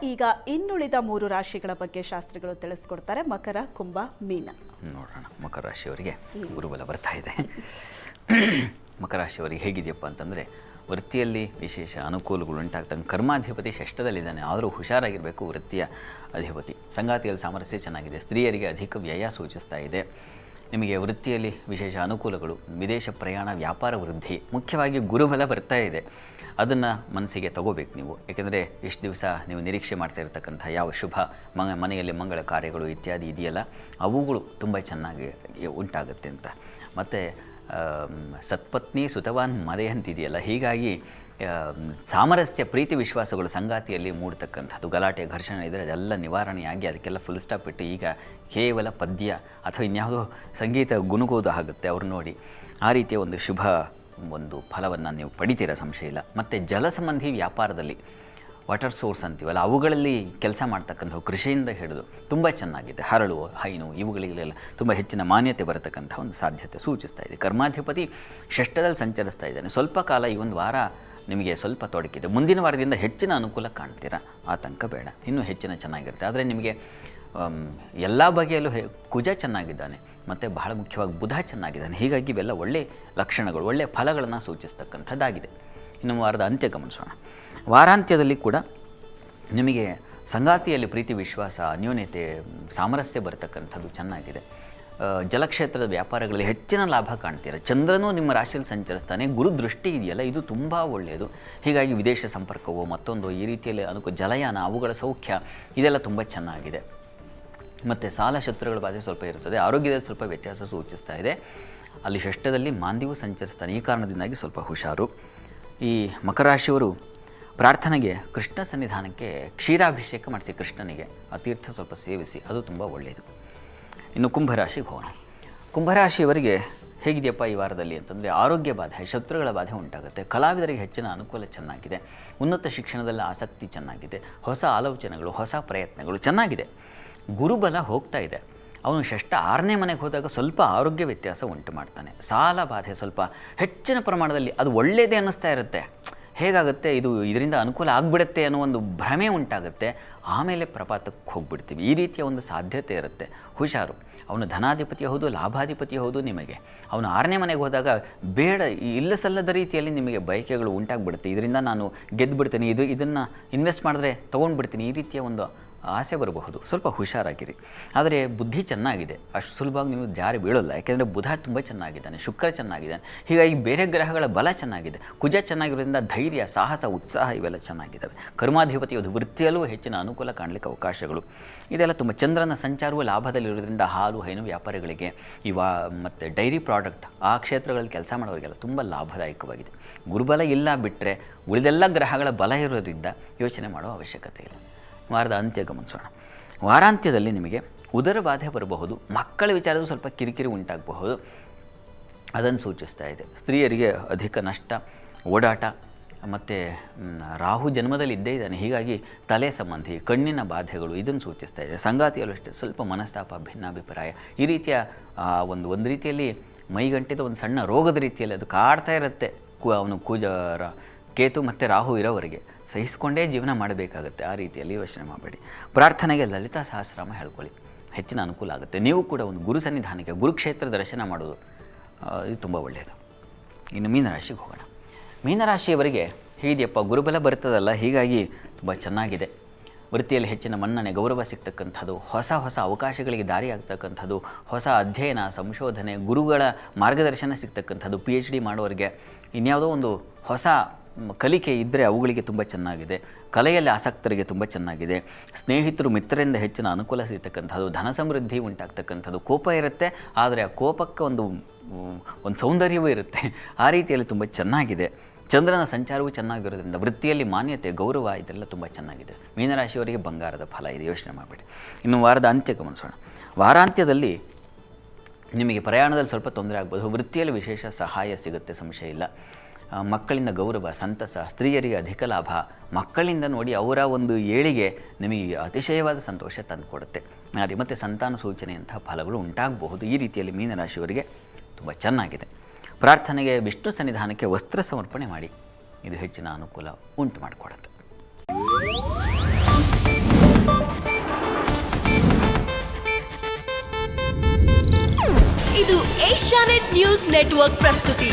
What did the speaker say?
ಈಗ ಇನ್ನುಳಿದ 3 ರಾಶಿಗಳ ಬಗ್ಗೆ ಶಾಸ್ತ್ರಿಗಳು ತಿಳಿಸ್ಕೊಡ್ತಾರೆ. ಮಕರ, ಕುಂಭ, ಮೀನ. ನೋಡೋಣ. ಮಕರ ರಾಶಿಯವರಿಗೆ ಗುರುಬಲ ಬರ್ತಾ ಇದೆ. ಮಕರ ರಾಶಿಯವರಿಗೆ ಹೇಗಿದೆಯಪ್ಪ ಅಂತಂದರೆ, ವೃತ್ತಿಯಲ್ಲಿ ವಿಶೇಷ ಅನುಕೂಲಗಳು ಉಂಟಾಗ್ತಂಗೆ. ಕರ್ಮಾಧಿಪತಿ ಷಷ್ಠದಲ್ಲಿದ್ದಾನೆ, ಆದರೂ ಹುಷಾರಾಗಿರಬೇಕು. ವೃತ್ತಿಯ ಅಧಿಪತಿ ಸಂಗಾತಿಯಲ್ಲಿ ಸಾಮರಸ್ಯ ಚೆನ್ನಾಗಿದೆ. ಸ್ತ್ರೀಯರಿಗೆ ಅಧಿಕ ವ್ಯಯ ಸೂಚಿಸ್ತಾ ಇದೆ. ನಿಮಗೆ ವೃತ್ತಿಯಲ್ಲಿ ವಿಶೇಷ ಅನುಕೂಲಗಳು, ವಿದೇಶ ಪ್ರಯಾಣ, ವ್ಯಾಪಾರ ವೃದ್ಧಿ, ಮುಖ್ಯವಾಗಿ ಗುರುಬಲ ಬರ್ತಾ ಇದೆ. ಅದನ್ನು ಮನಸ್ಸಿಗೆ ತಗೋಬೇಕು ನೀವು. ಏಕೆಂದರೆ ಇಷ್ಟು ದಿವಸ ನೀವು ನಿರೀಕ್ಷೆ ಮಾಡ್ತಾ ಇರತಕ್ಕಂಥ ಯಾವ ಶುಭ ಮನೆಯಲ್ಲಿ ಮಂಗಳ ಕಾರ್ಯಗಳು ಇತ್ಯಾದಿ ಇದೆಯಲ್ಲ, ಅವುಗಳು ತುಂಬ ಚೆನ್ನಾಗಿ ಉಂಟಾಗುತ್ತೆ ಅಂತ. ಮತ್ತು ಸತ್ಪತ್ನಿ ಸುತವಾನ್ ಮದೆ ಅಂತಿದೆಯಲ್ಲ, ಹೀಗಾಗಿ ಸಾಮರಸ್ಯ, ಪ್ರೀತಿ, ವಿಶ್ವಾಸಗಳು ಸಂಗಾತಿಯಲ್ಲಿ ಮೂಡ್ತಕ್ಕಂಥದ್ದು. ಗಲಾಟೆ, ಘರ್ಷಣೆ ಇದ್ದರೆ ಅದೆಲ್ಲ ನಿವಾರಣೆಯಾಗಿ ಅದಕ್ಕೆಲ್ಲ ಫುಲ್ ಸ್ಟಾಪ್ ಇಟ್ಟು ಈಗ ಕೇವಲ ಪದ್ಯ ಅಥವಾ ಇನ್ಯಾವುದೋ ಸಂಗೀತ ಗುನುಗೋದು ಆಗುತ್ತೆ ಅವ್ರು ನೋಡಿ. ಆ ರೀತಿಯ ಒಂದು ಶುಭ ಒಂದು ಫಲವನ್ನು ನೀವು ಪಡಿತೀರ, ಸಂಶಯ ಇಲ್ಲ. ಮತ್ತು ಜಲ ಸಂಬಂಧಿ ವ್ಯಾಪಾರದಲ್ಲಿ, ವಾಟರ್ ಸೋರ್ಸ್ ಅಂತೀವಲ್ಲ, ಅವುಗಳಲ್ಲಿ ಕೆಲಸ ಮಾಡ್ತಕ್ಕಂಥವು ಕೃಷಿಯಿಂದ ಹಿಡಿದು ತುಂಬ ಚೆನ್ನಾಗಿದೆ. ಹರಳು, ಹೈನು ಇವುಗಳಿಗೆಲ್ಲ ತುಂಬ ಹೆಚ್ಚಿನ ಮಾನ್ಯತೆ ಬರತಕ್ಕಂಥ ಒಂದು ಸಾಧ್ಯತೆ ಸೂಚಿಸ್ತಾ ಇದೆ. ಕರ್ಮಾಧಿಪತಿ ಷಷ್ಠದಲ್ಲಿ ಸಂಚರಿಸ್ತಾ ಇದ್ದಾನೆ. ಸ್ವಲ್ಪ ಕಾಲ ಈ ಒಂದು ವಾರ ನಿಮಗೆ ಸ್ವಲ್ಪ ತೊಡಕಿದೆ. ಮುಂದಿನ ವಾರದಿಂದ ಹೆಚ್ಚಿನ ಅನುಕೂಲ ಕಾಣ್ತೀರಾ, ಆತಂಕ ಬೇಡ, ಇನ್ನೂ ಹೆಚ್ಚಿನ ಚೆನ್ನಾಗಿರುತ್ತೆ. ಆದರೆ ನಿಮಗೆ ಎಲ್ಲ ಬಗೆಯಲ್ಲೂ ಕುಜ ಚೆನ್ನಾಗಿದ್ದಾನೆ ಮತ್ತು ಬಹಳ ಮುಖ್ಯವಾಗಿ ಬುಧ ಚೆನ್ನಾಗಿದ್ದಾನೆ. ಹೀಗಾಗಿ ಇವೆಲ್ಲ ಒಳ್ಳೆಯ ಲಕ್ಷಣಗಳು, ಒಳ್ಳೆಯ ಫಲಗಳನ್ನು ಸೂಚಿಸ್ತಕ್ಕಂಥದ್ದಾಗಿದೆ. ಇನ್ನು ವಾರದ ಅಂತ್ಯ ಗಮನಿಸೋಣ. ವಾರಾಂತ್ಯದಲ್ಲಿ ಕೂಡ ನಿಮಗೆ ಸಂಗಾತಿಯಲ್ಲಿ ಪ್ರೀತಿ, ವಿಶ್ವಾಸ, ಅನ್ಯೋನ್ಯತೆ, ಸಾಮರಸ್ಯ ಬರತಕ್ಕಂಥದ್ದು ಚೆನ್ನಾಗಿದೆ. ಜಲಕ್ಷೇತ್ರದ ವ್ಯಾಪಾರಗಳಲ್ಲಿ ಹೆಚ್ಚಿನ ಲಾಭ ಕಾಣ್ತೀರ. ಚಂದ್ರನೂ ನಿಮ್ಮ ರಾಶಿಯಲ್ಲಿ ಸಂಚರಿಸ್ತಾನೆ. ಗುರು ದೃಷ್ಟಿ ಇದೆಯಲ್ಲ, ಇದು ತುಂಬ ಒಳ್ಳೆಯದು. ಹೀಗಾಗಿ ವಿದೇಶ ಸಂಪರ್ಕವೋ ಮತ್ತೊಂದು ಈ ರೀತಿಯಲ್ಲಿ ಜಲಯಾನ, ಅವುಗಳ ಸೌಖ್ಯ ಇದೆಲ್ಲ ತುಂಬ ಚೆನ್ನಾಗಿದೆ. ಮತ್ತು ಸಾಲ ಶತ್ರುಗಳ ಬಾಧೆ ಸ್ವಲ್ಪ ಇರುತ್ತದೆ. ಆರೋಗ್ಯದಲ್ಲಿ ಸ್ವಲ್ಪ ವ್ಯತ್ಯಾಸ ಸೂಚಿಸ್ತಾ ಇದೆ. ಅಲ್ಲಿ ಷಷ್ಠದಲ್ಲಿ ಮಾಂದ್ಯವೂ ಸಂಚರಿಸ್ತಾನೆ. ಈ ಕಾರಣದಿಂದಾಗಿ ಸ್ವಲ್ಪ ಹುಷಾರು. ಈ ಮಕರ ರಾಶಿಯವರು ಪ್ರಾರ್ಥನೆಗೆ ಕೃಷ್ಣ ಸನ್ನಿಧಾನಕ್ಕೆ ಕ್ಷೀರಾಭಿಷೇಕ ಮಾಡಿಸಿ, ಕೃಷ್ಣನಿಗೆ ಆ ತೀರ್ಥ ಸ್ವಲ್ಪ ಸೇವಿಸಿ, ಅದು ತುಂಬ ಒಳ್ಳೆಯದು. ಇನ್ನು ಕುಂಭರಾಶಿಗೆ ಹೋಗೋಣ. ಕುಂಭರಾಶಿಯವರಿಗೆ ಹೇಗಿದೆಯಪ್ಪ ಈ ವಾರದಲ್ಲಿ ಅಂತಂದರೆ, ಆರೋಗ್ಯ ಬಾಧೆ, ಶತ್ರುಗಳ ಬಾಧೆ ಉಂಟಾಗುತ್ತೆ. ಕಲಾವಿದರಿಗೆ ಹೆಚ್ಚಿನ ಅನುಕೂಲ ಚೆನ್ನಾಗಿದೆ. ಉನ್ನತ ಶಿಕ್ಷಣದಲ್ಲಿ ಆಸಕ್ತಿ ಚೆನ್ನಾಗಿದೆ. ಹೊಸ ಆಲೋಚನೆಗಳು, ಹೊಸ ಪ್ರಯತ್ನಗಳು ಚೆನ್ನಾಗಿದೆ. ಗುರುಬಲ ಹೋಗ್ತಾ ಇದೆ. ಅವನು ಷಷ್ಠ 6ನೇ ಮನೆಗೆ ಹೋದಾಗ ಸ್ವಲ್ಪ ಆರೋಗ್ಯ ವ್ಯತ್ಯಾಸ ಉಂಟು ಮಾಡ್ತಾನೆ. ಸಾಲ ಬಾಧೆ ಸ್ವಲ್ಪ ಹೆಚ್ಚಿನ ಪ್ರಮಾಣದಲ್ಲಿ, ಅದು ಒಳ್ಳೆಯದೇ ಅನ್ನಿಸ್ತಾ ಇರುತ್ತೆ. ಹೇಗಾಗುತ್ತೆ, ಇದರಿಂದ ಅನುಕೂಲ ಆಗಿಬಿಡುತ್ತೆ ಅನ್ನೋ ಒಂದು ಭ್ರಮೆ ಉಂಟಾಗುತ್ತೆ. ಆಮೇಲೆ ಪ್ರಪಾತಕ್ಕೆ ಹೋಗಿಬಿಡ್ತೀವಿ. ಈ ರೀತಿಯ ಒಂದು ಸಾಧ್ಯತೆ ಇರುತ್ತೆ. ಹುಷಾರು. ಅವನು ಧನಾಧಿಪತಿ ಹೌದು, ಲಾಭಾಧಿಪತಿ ಹೌದು. ನಿಮಗೆ ಅವನು 6ನೇ ಮನೆಗೆ ಹೋದಾಗ ಬೇಡ, ಇಲ್ಲ ಸಲ್ಲದ ರೀತಿಯಲ್ಲಿ ನಿಮಗೆ ಬಯಕೆಗಳು ಉಂಟಾಗ್ಬಿಡುತ್ತೆ. ಇದರಿಂದ ನಾನು ಗೆದ್ದುಬಿಡ್ತೀನಿ, ಇದನ್ನು ಇನ್ವೆಸ್ಟ್ ಮಾಡಿದ್ರೆ ತೊಗೊಂಡ್ಬಿಡ್ತೀನಿ, ಈ ರೀತಿಯ ಒಂದು ಆಸೆ ಬರಬಹುದು. ಸ್ವಲ್ಪ ಹುಷಾರಾಗಿರಿ. ಆದರೆ ಬುದ್ಧಿ ಚೆನ್ನಾಗಿದೆ, ಅಷ್ಟು ಸುಲಭವಾಗಿ ನೀವು ಜಾರಿ ಬೀಳೋಲ್ಲ. ಯಾಕೆಂದರೆ ಬುಧ ತುಂಬ ಚೆನ್ನಾಗಿದ್ದಾನೆ, ಶುಕ್ರ ಚೆನ್ನಾಗಿದ್ದಾನೆ. ಹೀಗಾಗಿ ಬೇರೆ ಗ್ರಹಗಳ ಬಲ ಚೆನ್ನಾಗಿದೆ. ಕುಜ ಚೆನ್ನಾಗಿರೋದ್ರಿಂದ ಧೈರ್ಯ, ಸಾಹಸ, ಉತ್ಸಾಹ ಇವೆಲ್ಲ ಚೆನ್ನಾಗಿದ್ದಾವೆ. ಕರ್ಮಾಧಿಪತಿಯದು ವೃತ್ತಿಯಲ್ಲೂ ಹೆಚ್ಚಿನ ಅನುಕೂಲ ಕಾಣಲಿಕ್ಕೆ ಅವಕಾಶಗಳು ಇದೆಲ್ಲ ತುಂಬ. ಚಂದ್ರನ ಸಂಚಾರವು ಲಾಭದಲ್ಲಿರೋದ್ರಿಂದ ಹಾಲು, ಹೈನು ವ್ಯಾಪಾರಿಗಳಿಗೆ, ಮತ್ತು ಡೈರಿ ಪ್ರಾಡಕ್ಟ್ ಆ ಕ್ಷೇತ್ರಗಳಲ್ಲಿ ಕೆಲಸ ಮಾಡೋರಿಗೆಲ್ಲ ತುಂಬ ಲಾಭದಾಯಕವಾಗಿದೆ. ಗುರುಬಲ ಇಲ್ಲ ಬಿಟ್ಟರೆ ಉಳಿದೆಲ್ಲ ಗ್ರಹಗಳ ಬಲ ಇರೋದ್ರಿಂದ ಯೋಚನೆ ಮಾಡೋ ಅವಶ್ಯಕತೆ ಇಲ್ಲ. ವಾರದ ಅಂತ್ಯ ಗಮನಿಸೋಣ. ವಾರಾಂತ್ಯದಲ್ಲಿ ನಿಮಗೆ ಉದರ ಬಾಧೆ ಬರಬಹುದು. ಮಕ್ಕಳ ವಿಚಾರದ ಸ್ವಲ್ಪ ಕಿರಿಕಿರಿ ಉಂಟಾಗಬಹುದು, ಅದನ್ನು ಸೂಚಿಸ್ತಾ ಇದೆ. ಸ್ತ್ರೀಯರಿಗೆ ಅಧಿಕ ನಷ್ಟ, ಓಡಾಟ, ಮತ್ತು ರಾಹು ಜನ್ಮದಲ್ಲಿ ಇದ್ದೇ ಇದ್ದಾನೆ. ಹೀಗಾಗಿ ತಲೆ ಸಂಬಂಧಿ, ಕಣ್ಣಿನ ಬಾಧೆಗಳು ಇದನ್ನು ಸೂಚಿಸ್ತಾ ಇದೆ. ಸಂಗಾತಿಯಲ್ಲೂ ಅಷ್ಟೇ ಸ್ವಲ್ಪ ಮನಸ್ತಾಪ, ಭಿನ್ನಾಭಿಪ್ರಾಯ, ಈ ರೀತಿಯ ಒಂದು ರೀತಿಯಲ್ಲಿ ಮೈಗಂಟಿದ ಒಂದು ಸಣ್ಣ ರೋಗದ ರೀತಿಯಲ್ಲಿ ಅದು ಕಾಡ್ತಾ ಇರುತ್ತೆ. ಅವನು ಕೇತು ಮತ್ತು ರಾಹು ಇರೋವರೆಗೆ ಸಹಿಸಿಕೊಂಡೇ ಜೀವನ ಮಾಡಬೇಕಾಗುತ್ತೆ. ಆ ರೀತಿಯಲ್ಲಿ ಯೋಚನೆ ಮಾಡಬೇಡಿ. ಪ್ರಾರ್ಥನೆಗೆ ಲಲಿತಾ ಸಹಸ್ರನಾಮ ಹೇಳ್ಕೊಳ್ಳಿ, ಹೆಚ್ಚಿನ ಅನುಕೂಲ ಆಗುತ್ತೆ. ನೀವು ಕೂಡ ಒಂದು ಗುರು ಸನ್ನಿಧಾನಕ್ಕೆ, ಗುರುಕ್ಷೇತ್ರ ದರ್ಶನ ಮಾಡೋದು ಇದು ತುಂಬ ಒಳ್ಳೆಯದು. ಇನ್ನು ಮೀನರಾಶಿಗೆ ಹೋಗೋಣ. ಮೀನರಾಶಿಯವರಿಗೆ ಹೇಗಿದೆಯಪ್ಪ, ಗುರುಬಲ ಬರ್ತದಲ್ಲ, ಹೀಗಾಗಿ ತುಂಬ ಚೆನ್ನಾಗಿದೆ. ವೃತ್ತಿಯಲ್ಲಿ ಹೆಚ್ಚಿನ ಮನ್ನಣೆ, ಗೌರವ ಸಿಗ್ತಕ್ಕಂಥದ್ದು, ಹೊಸ ಅವಕಾಶಗಳಿಗೆ ದಾರಿ ಆಗ್ತಕ್ಕಂಥದ್ದು, ಹೊಸ ಅಧ್ಯಯನ, ಸಂಶೋಧನೆ, ಗುರುಗಳ ಮಾರ್ಗದರ್ಶನ ಸಿಗ್ತಕ್ಕಂಥದ್ದು. PhD ಮಾಡೋರಿಗೆ ಇನ್ಯಾವುದೋ ಒಂದು ಹೊಸ ಕಲಿಕೆ ಇದ್ದರೆ ಅವುಗಳಿಗೆ ತುಂಬ ಚೆನ್ನಾಗಿದೆ. ಕಲೆಯಲ್ಲಿ ಆಸಕ್ತರಿಗೆ ತುಂಬ ಚೆನ್ನಾಗಿದೆ. ಸ್ನೇಹಿತರು, ಮಿತ್ರರಿಂದ ಹೆಚ್ಚಿನ ಅನುಕೂಲ ಸಿಗ್ತಕ್ಕಂಥದ್ದು, ಧನ ಸಮೃದ್ಧಿ ಉಂಟಾಗ್ತಕ್ಕಂಥದ್ದು. ಕೋಪ ಇರುತ್ತೆ, ಆದರೆ ಆ ಕೋಪಕ್ಕೆ ಒಂದು ಸೌಂದರ್ಯವೂ ಇರುತ್ತೆ. ಆ ರೀತಿಯಲ್ಲಿ ತುಂಬ ಚೆನ್ನಾಗಿದೆ. ಚಂದ್ರನ ಸಂಚಾರವೂ ಚೆನ್ನಾಗಿರೋದ್ರಿಂದ ವೃತ್ತಿಯಲ್ಲಿ ಮಾನ್ಯತೆ, ಗೌರವ ಇದೆಲ್ಲ ತುಂಬ ಚೆನ್ನಾಗಿದೆ. ಮೀನರಾಶಿಯವರಿಗೆ ಬಂಗಾರದ ಫಲ ಇದೆ, ಯೋಚನೆ ಮಾಡಬೇಡಿ. ಇನ್ನು ವಾರದ ಅಂತ್ಯ ಗಮನಿಸೋಣ. ವಾರಾಂತ್ಯದಲ್ಲಿ ನಿಮಗೆ ಪ್ರಯಾಣದಲ್ಲಿ ಸ್ವಲ್ಪ ತೊಂದರೆ ಆಗ್ಬೋದು. ವೃತ್ತಿಯಲ್ಲಿ ವಿಶೇಷ ಸಹಾಯ ಸಿಗುತ್ತೆ, ಸಂಶಯ ಇಲ್ಲ. ಮಕ್ಕಳಿಂದ ಗೌರವ, ಸಂತಸ, ಸ್ತ್ರೀಯರಿಗೆ ಅಧಿಕ ಲಾಭ. ಮಕ್ಕಳಿಂದ ನೋಡಿ ಅವರ ಒಂದು ಏಳಿಗೆ ನಿಮಗೆ ಅತಿಶಯವಾದ ಸಂತೋಷ ತಂದುಕೊಡುತ್ತೆ. ಮತ್ತು ಸಂತಾನ ಸೂಚನೆಯಂತಹ ಫಲಗಳು ಉಂಟಾಗಬಹುದು. ಈ ರೀತಿಯಲ್ಲಿ ಮೀನರಾಶಿಯವರಿಗೆ ತುಂಬ ಚೆನ್ನಾಗಿದೆ. ಪ್ರಾರ್ಥನೆಗೆ ವಿಷ್ಣು ಸನ್ನಿಧಾನಕ್ಕೆ ವಸ್ತ್ರ ಸಮರ್ಪಣೆ ಮಾಡಿ, ಇದು ಹೆಚ್ಚಿನ ಅನುಕೂಲ ಉಂಟು ಮಾಡಿಕೊಡುತ್ತೆ. ಇದು ಏಷ್ಯಾನೆಟ್ ನ್ಯೂಸ್ ನೆಟ್ವರ್ಕ್ ಪ್ರಸ್ತುತಿ.